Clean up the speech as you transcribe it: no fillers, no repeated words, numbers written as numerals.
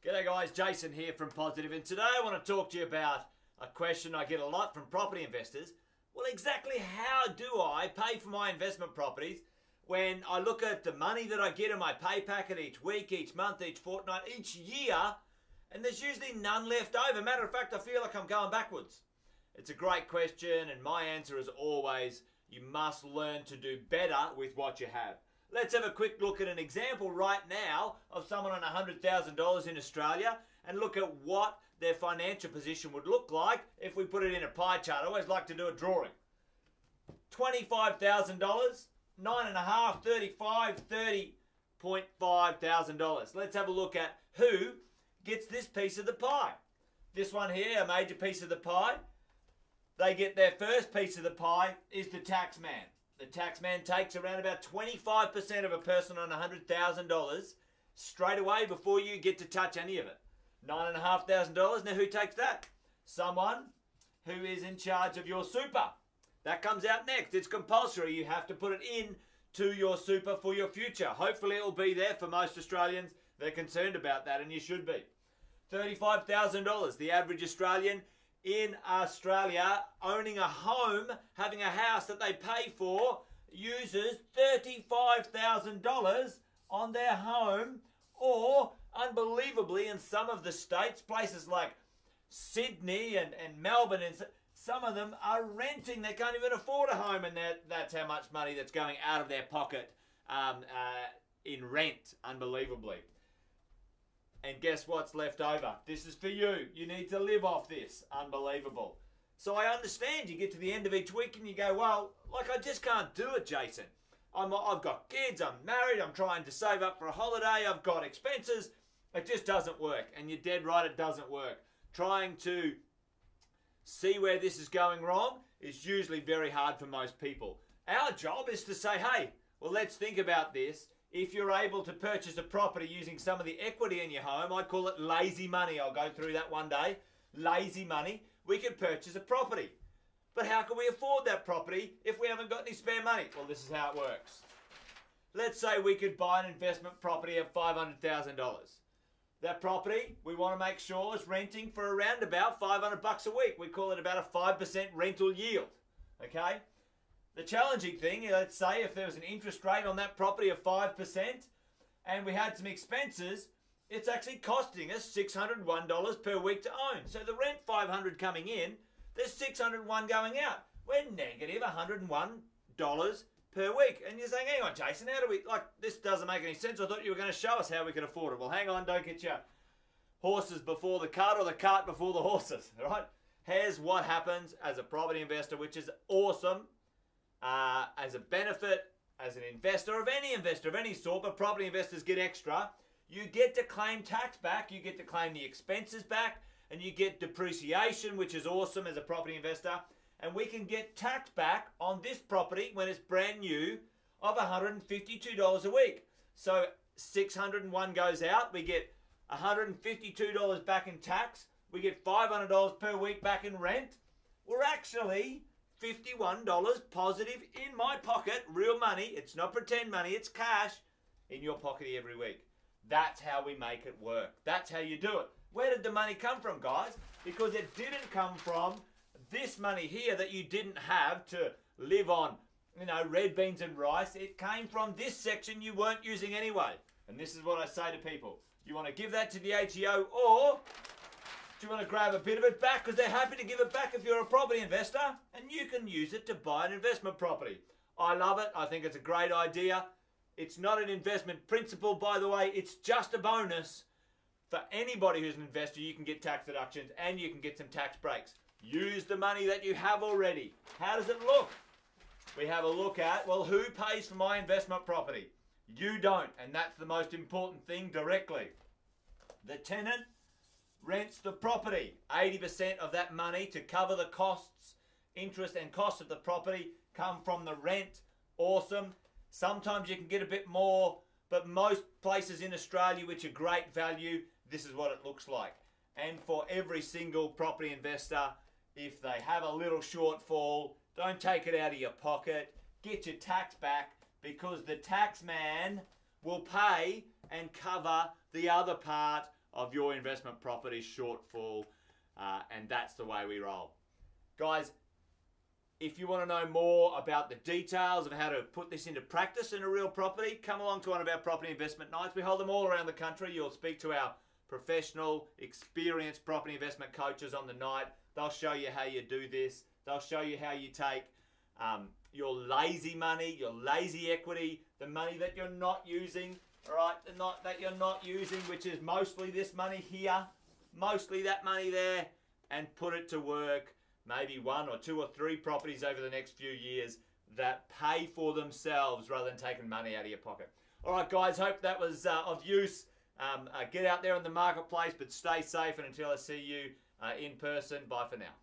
G'day guys, Jason here from Positive, and today I want to talk to you about a question I get a lot from property investors. Well, exactly how do I pay for my investment properties when I look at the money that I get in my pay packet each week, each month, each fortnight, each year, and there's usually none left over. Matter of fact, I feel like I'm going backwards. It's a great question, and my answer is always, you must learn to do better with what you have. Let's have a quick look at an example right now of someone on $100,000 in Australia and look at what their financial position would look like if we put it in a pie chart. I always like to do a drawing. $25,000, 9.5, 35, $30,500. Let's have a look at who gets this piece of the pie. This one here, a major piece of the pie. They get their first piece of the pie is the tax man. The tax man takes around about 25% of a person on $100,000 straight away before you get to touch any of it. $9,500. Now who takes that? Someone who is in charge of your super. That comes out next. It's compulsory. You have to put it in to your super for your future. Hopefully it will be there for most Australians. They're concerned about that, and you should be. $35,000. The average Australian in Australia owning a home, having a house that they pay for, uses $35,000 on their home, or unbelievably in some of the states, places like Sydney and Melbourne, and some of them are renting. They can't even afford a home, and that's how much money that's going out of their pocket in rent, unbelievably. And guess what's left over? This is for you. You need to live off this. Unbelievable. So I understand you get to the end of each week and you go, well, like I just can't do it, Jason. I've got kids, I'm married, I'm trying to save up for a holiday, I've got expenses. It just doesn't work. And you're dead right, it doesn't work. Trying to see where this is going wrong is usually very hard for most people. Our job is to say, hey, well, let's think about this. If you're able to purchase a property using some of the equity in your home, I call it lazy money. I'll go through that one day. Lazy money. We can purchase a property. But how can we afford that property if we haven't got any spare money? Well, this is how it works. Let's say we could buy an investment property of $500,000. That property, we want to make sure is renting for around about $500 a week. We call it about a 5% rental yield. Okay? The challenging thing, let's say if there was an interest rate on that property of 5% and we had some expenses, it's actually costing us $601 per week to own. So the rent $500 coming in, there's $601 going out. We're negative $101 per week. And you're saying, hang on, Jason, how do we, this doesn't make any sense. I thought you were going to show us how we could afford it. Well, hang on, don't get your horses before the cart or the cart before the horses, all right? Here's what happens as a property investor, which is awesome. As a benefit, as an investor of any sort, but property investors get extra. You get to claim tax back, you get to claim the expenses back, and you get depreciation, which is awesome as a property investor. And we can get tax back on this property when it's brand new of $152 a week. So 601 goes out, we get $152 back in tax, we get $500 per week back in rent. We're actually $51 positive in my pocket, real money. It's not pretend money, it's cash in your pocket every week. That's how we make it work. That's how you do it. Where did the money come from, guys? Because it didn't come from this money here that you didn't have to live on, red beans and rice. It came from this section you weren't using anyway. And this is what I say to people. You want to give that to the ATO, or do you want to grab a bit of it back because they're happy to give it back if you're a property investor, and you can use it to buy an investment property. I love it. I think it's a great idea. It's not an investment principle, by the way. It's just a bonus. For anybody who's an investor, you can get tax deductions and you can get some tax breaks. Use the money that you have already. How does it look? We have a look at, well, who pays for my investment property? You don't, and that's the most important thing directly. The tenant rents the property. 80% of that money to cover the costs, interest and costs of the property come from the rent. Awesome. Sometimes you can get a bit more, but most places in Australia, which are great value, this is what it looks like. And for every single property investor, if they have a little shortfall, don't take it out of your pocket. Get your tax back, because the tax man will pay and cover the other part of your investment property shortfall, and that's the way we roll. Guys, if you want to know more about the details of how to put this into practice in a real property, come along to one of our property investment nights. We hold them all around the country. You'll speak to our professional, experienced property investment coaches on the night. They'll show you how you do this. They'll show you how you take your lazy money, your lazy equity, the money that you're not using, all right, that you're not using, which is mostly this money here, mostly that money there, and put it to work. Maybe 1 or 2 or 3 properties over the next few years that pay for themselves rather than taking money out of your pocket. All right, guys, hope that was of use. Get out there in the marketplace, but stay safe. And until I see you in person, bye for now.